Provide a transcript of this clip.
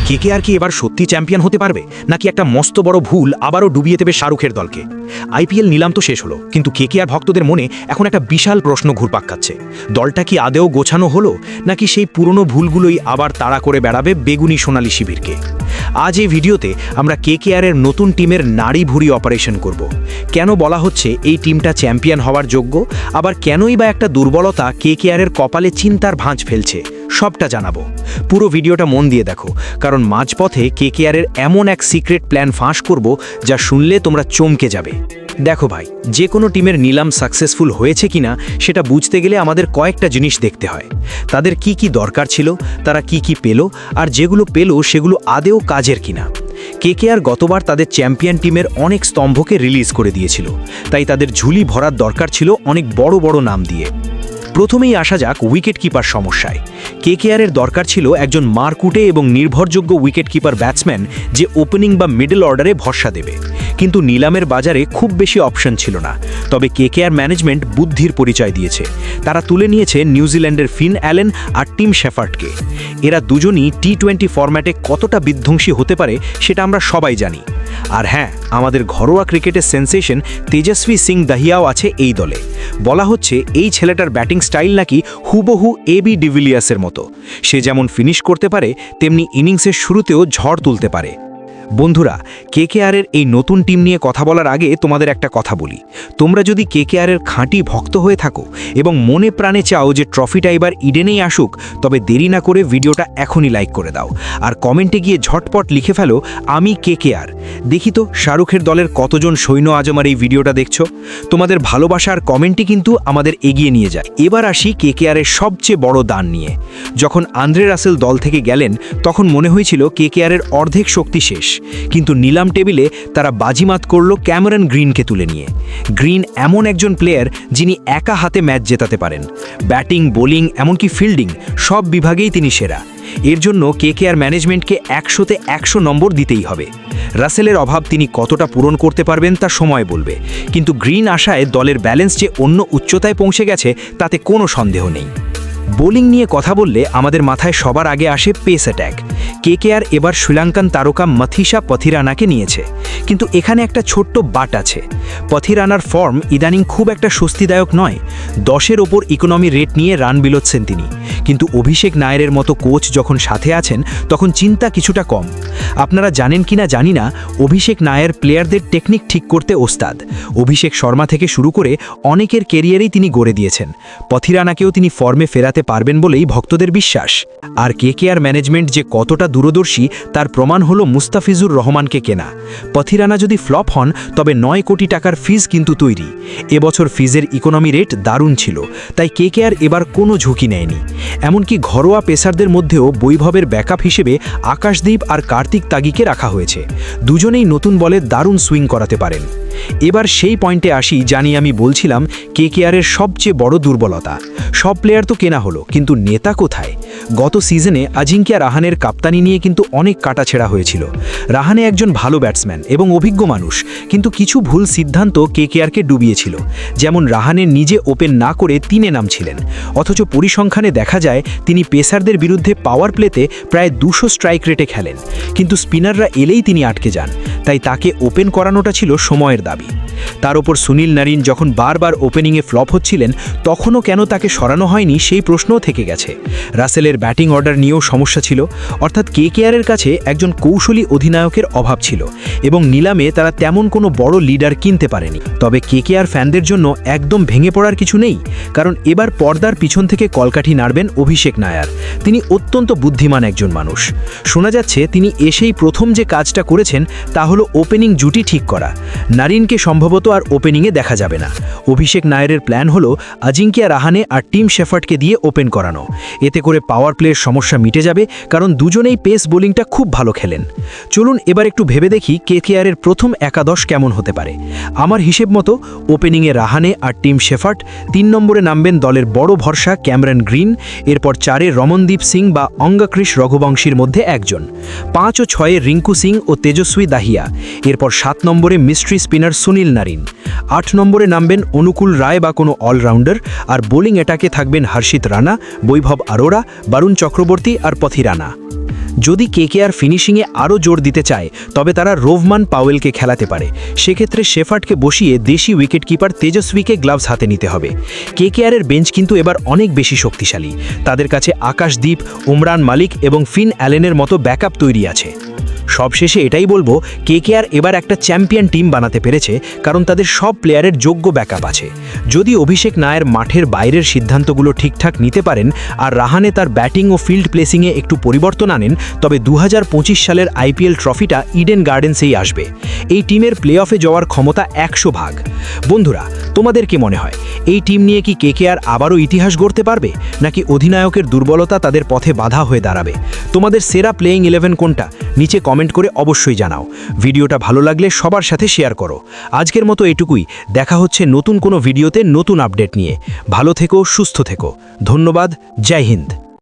KKR কি এবার সত্যি চ্যাম্পিয়ন হতে পারবে, নাকি একটা মস্ত বড় ভুল আবারও ডুবিয়ে দেবে শাহরুখের দলকে? আইপিএল নিলাম তো শেষ হলো, কিন্তু কেকেআর ভক্তদের মনে এখন একটা বিশাল প্রশ্ন ঘুরপাক খাচ্ছে। দলটা কি আদেও গোছানো হলো, নাকি সেই পুরনো ভুলগুলোই আবার তাড়া করে বেড়াবে বেগুনি সোনালী শিবিরকে? আজ এই ভিডিওতে আমরা কেকেআরের নতুন টিমের নাড়ি ভুড়ি অপারেশন করব। কেন বলা হচ্ছে এই টিমটা চ্যাম্পিয়ন হওয়ার যোগ্য, আবার কেনই বা একটা দুর্বলতা কেকেআরের কপালে চিন্তার ভাঁজ ফেলছে, সবটা জানাবো। পুরো ভিডিওটা মন দিয়ে দেখো, কারণ মাঝপথে কেকেআরের এমন এক সিক্রেট প্ল্যান ফাঁস করব যা শুনলে তোমরা চমকে যাবে। দেখো ভাই, যে কোনো টিমের নিলাম সাকসেসফুল হয়েছে কিনা সেটা বুঝতে গেলে আমাদের কয়েকটা জিনিস দেখতে হয়। তাদের কি কি দরকার ছিল, তারা কি কি পেল, আর যেগুলো পেল সেগুলো আদেও কাজের কিনা। কেকেআর গতবার তাদের চ্যাম্পিয়ন টিমের অনেক স্তম্ভকে রিলিজ করে দিয়েছিল, তাই তাদের ঝুলি ভরার দরকার ছিল অনেক বড় বড় নাম দিয়ে। প্রথমেই আসা যাক উইকেট কিপার সমস্যায়। কেকেআরের দরকার ছিল একজন মারকুটে এবং নির্ভরযোগ্য উইকেট কিপার ব্যাটসম্যান, যে ওপেনিং বা মিডল অর্ডারে ভরসা দেবে। কিন্তু নিলামের বাজারে খুব বেশি অপশন ছিল না। তবে কেকেআর ম্যানেজমেন্ট বুদ্ধির পরিচয় দিয়েছে। তারা তুলে নিয়েছে নিউজিল্যান্ডের ফিন অ্যালেন আর টিম শেফার্ডকে। এরা দুজনই টি-20 ফরম্যাটে কতটা বিধ্বংসী হতে পারে সেটা আমরা সবাই জানি। আর হ্যাঁ, আমাদের ঘরোয়া ক্রিকেটের সেন্সেশন তেজস্বী সিং দাহিয়াও আছে এই দলে। বলা হচ্ছে এই ছেলেটার ব্যাটিং স্টাইল নাকি হুবহু এবি ডিভিলিয়ার্সের মতো। সে যেমন ফিনিশ করতে পারে, তেমনি ইনিংসের শুরুতেও ঝড় তুলতে পারে। বন্ধুরা, কেকেআরের এই নতুন টিম নিয়ে কথা বলার আগে তোমাদের একটা কথা বলি। তোমরা যদি কেকেআরের খাঁটি ভক্ত হয়ে থাকো এবং মনে প্রাণে চাও যে ট্রফিটা এবার ইডেনেই আসুক, তবে দেরি না করে ভিডিওটা এখনই লাইক করে দাও আর কমেন্টে গিয়ে ঝটপট লিখে ফেলো আমি কেকেআর। দেখি তো শাহরুখের দলের কতজন সৈন্য আজ আমার এই ভিডিওটা দেখছো। তোমাদের ভালোবাসা আর কমেন্টই কিন্তু আমাদের এগিয়ে নিয়ে যায়। এবার আসি কেকেআরের সবচেয়ে বড় দান নিয়ে। যখন আন্দ্রে রাসেল দল থেকে গেলেন, তখন মনে হয়েছিল কেকেআরের অর্ধেক শক্তি শেষ। কিন্তু নিলাম টেবিলে তারা বাজিমাত করল ক্যামেরন গ্রিনকে তুলে নিয়ে। গ্রিন এমন একজন প্লেয়ার যিনি একা হাতে ম্যাচ জেতাতে পারেন। ব্যাটিং, বোলিং, এমনকি ফিল্ডিং সব বিভাগেই তিনি সেরা। এর জন্য কেকেআর ম্যানেজমেন্টকে 100তে 100 নম্বর দিতেই হবে। রাসেলের অভাব তিনি কতটা পূরণ করতে পারবেন তা সময় বলবে, কিন্তু গ্রিন আশায় দলের ব্যালেন্স যে অন্য উচ্চতায় পৌঁছে গেছে তাতে কোনো সন্দেহ নেই। বোলিং নিয়ে কথা বললে আমাদের মাথায় সবার আগে আসে পেস অ্যাট্যাক। কেকেআর এবার শ্রীলঙ্কান তারকা মথিসা পথিরানাকে নিয়েছে, কিন্তু এখানে একটা ছোট্ট বাট আছে। পথিরানার ফর্ম ইদানিং খুব একটা স্বস্তিদায়ক নয়। 10-এর ওপর ইকোনমি রেট নিয়ে রান বিলোচ্ছেন তিনি, কিন্তু অভিষেক নায়ারের মতো কোচ যখন সাথে আছেন তখন চিন্তা কিছুটা কম। আপনারা জানেন কিনা জানি না, অভিষেক নায়ার প্লেয়ারদের টেকনিক ঠিক করতে ওস্তাদ। অভিষেক শর্মা থেকে শুরু করে অনেকের কেরিয়ারেই তিনি গড়ে দিয়েছেন। পথিরানাকেও তিনি ফর্মে ফেরাতে পারবেন বলেই ভক্তদের বিশ্বাস। আর কেকেআর ম্যানেজমেন্ট যে কতটা দূরদর্শী তার প্রমাণ হলো মুস্তাফিজুর রহমানকে কেনা। পথিরানা যদি ফ্লপ হন তবে 9 কোটি টাকার ফিজ কিন্তু তৈরি। এবছর ফিজের ইকোনমি রেট দারুণ ছিল, তাই কেকেআর এবার কোনো ঝুঁকি নেয়নি। এমনকি ঘরোয়া পেসারদের মধ্যেও বৈভবের ব্যাকআপ হিসেবে আকাশদীপ আর কার্তিক তাগিকে রাখা হয়েছে। দুজনেই নতুন বলে দারুণ সুইং করাতে পারেন। এবার সেই পয়েন্টে আসি জানি আমি বলছিলাম কেকেআরের সবচেয়ে বড় দুর্বলতা। সব প্লেয়ার তো কেনা হলো, কিন্তু নেতা কোথায়? গত সিজনে আজিঙ্কিয়া রাহানের কাপ্তানি নিয়ে কিন্তু অনেক কাটাছেড়া হয়েছিল। রাহানে একজন ভালো ব্যাটসম্যান এবং অভিজ্ঞ মানুষ, কিন্তু কিছু ভুল সিদ্ধান্ত কেকেআরকে ডুবিয়েছিল। যেমন রাহানে নিজে ওপেন না করে 3-এ নামছিলেন, অথচ পরিসংখ্যানে দেখা যায় তিনি পেসারদের বিরুদ্ধে পাওয়ার প্লেতে প্রায় 200 স্ট্রাইক রেটে খেলেন, কিন্তু স্পিনাররা এলেই তিনি আটকে যান। তাই তাকে ওপেন করানোটা ছিল সময়ের দাবি। তার ওপর সুনীল নারিন যখন বারবার ওপেনিংয়ে ফ্লপ হচ্ছিলেন, তখনও কেন তাকে সরানো হয়নি সেই প্রশ্নও থেকে গেছে। রাসেলের ব্যাটিং অর্ডার নিয়েও সমস্যা ছিল, অর্থাৎ কেকেআরের কাছে একজন কৌশলী অধিনায়কের অভাব ছিল এবং নিলামে তারা তেমন কোনো বড় লিডার কিনতে পারেনি। তবে কেকেআর ফ্যানদের জন্য একদম ভেঙে পড়ার কিছু নেই, কারণ এবার পর্দার পিছন থেকে কলকাঠি নাড়বেন অভিষেক নায়ার। তিনি অত্যন্ত বুদ্ধিমান একজন মানুষ। শোনা যাচ্ছে তিনি এসেই প্রথম যে কাজটা করেছেন তা হলো ওপেনিং জুটি ঠিক করা। নারিনকে সম্ভবত আর ওপেনিংয়ে দেখা যাবে না। অভিষেক নায়ারের প্ল্যান হলো আজিঙ্কিয়া রাহানে আর টিম শেফার্ডকে দিয়ে ওপেন করানো। এতে করে পাওয়ার প্লের সমস্যা মিটে যাবে, কারণ দুজনেই পেস বোলিংটা খুব ভালো খেলেন। চলুন এবার একটু ভেবে দেখি কেকেআরের প্রথম একাদশ কেমন হতে পারে। আমার হিসেব মতো ওপেনিংয়ে রাহানে আর টিম শেফার্ড, 3 নম্বরে নামবেন দলের বড় ভরসা ক্যামেরন গ্রিন, এরপর 4-এ রমনদীপ সিং বা অঙ্গাকৃষ রঘুবংশীর মধ্যে একজন, 5 ও 6-এ রিঙ্কু সিং ও তেজস্বী দাহিয়া, এরপর 7 নম্বরে মিস্ট্রি স্পিনার সুনীল নারিন, 8 নম্বরে নামবেন অনুকূল রায় বা কোনো অলরাউন্ডার, আর বোলিং অ্যাটাকে থাকবেন হর্ষিত রানা, বৈভব আরোরা, বারুণ চক্রবর্তী আর পথিরানা। যদি কেকেআর ফিনিশিংয়ে আরও জোর দিতে চায় তবে তারা রোভমান পাওয়েলকে খেলাতে পারে। সেক্ষেত্রে শেফার্ডকে বসিয়ে দেশি উইকেটকিপার তেজস্বীকে গ্লাভস হাতে নিতে হবে। কেকেআরের বেঞ্চ কিন্তু এবার অনেক বেশি শক্তিশালী। তাদের কাছে আকাশদীপ, উমরান মালিক এবং ফিন অ্যালেনের মতো ব্যাকআপ তৈরি আছে। সবশেষে এটাই বলবো, কেকেআর এবার একটা চ্যাম্পিয়ন টিম বানাতে পেরেছে, কারণ তাদের সব প্লেয়ারের যোগ্য ব্যাকআপ আছে। যদি অভিষেক নায়ার মাঠের বাইরের সিদ্ধান্তগুলো ঠিকঠাক নিতে পারেন আর রাহানে তার ব্যাটিং ও ফিল্ড প্লেসিংয়ে একটু পরিবর্তন আনেন, তবে 2025 সালের আইপিএল ট্রফিটা ইডেন গার্ডেন্সেই আসবে। এই টিমের প্লে অফে যাওয়ার ক্ষমতা 100 ভাগ। বন্ধুরা, তোমাদের কি মনে হয়, এই টিম নিয়ে কি কেকেআর আবারও ইতিহাস গড়তে পারবে, নাকি অধিনায়কের দুর্বলতা তাদের পথে বাধা হয়ে দাঁড়াবে? তোমাদের সেরা প্লেইং 11 কোনটা? নিচে কমেন্ট করে অবশ্যই জানাও। ভিডিওটা ভালো লাগলে সবার সাথে শেয়ার করো। আজকের মতো এটুকুই। দেখা হচ্ছে নতুন কোনো ভিডিওতে নতুন আপডেট নিয়ে। ভালো থেকো, সুস্থ থেকো। ধন্যবাদ। জয় হিন্দ।